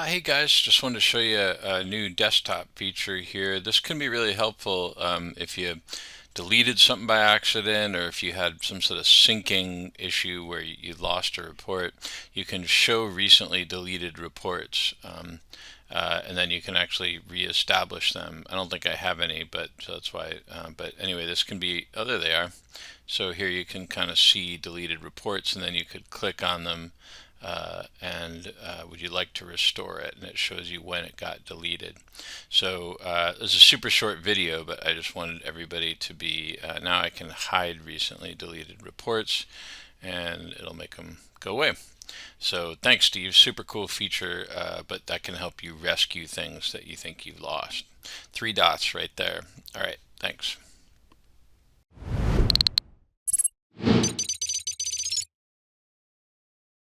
Hey guys, just wanted to show you a new desktop feature here. This can be really helpful if you deleted something by accident or if you had some sort of syncing issue where you lost a report. You can show recently deleted reports and then you can actually reestablish them. I don't think I have any, but so that's why. But anyway, this can be, oh, there they are. So here you can kind of see deleted reports and then you could click on them and would you like to restore it, and it shows you when it got deleted. So it's a super short video, but I just wanted everybody to be now I can hide recently deleted reports and it'll make them go away. So thanks, Steve. Super cool feature, but that can help you rescue things that you think you've lost. Three dots right there. All right, thanks.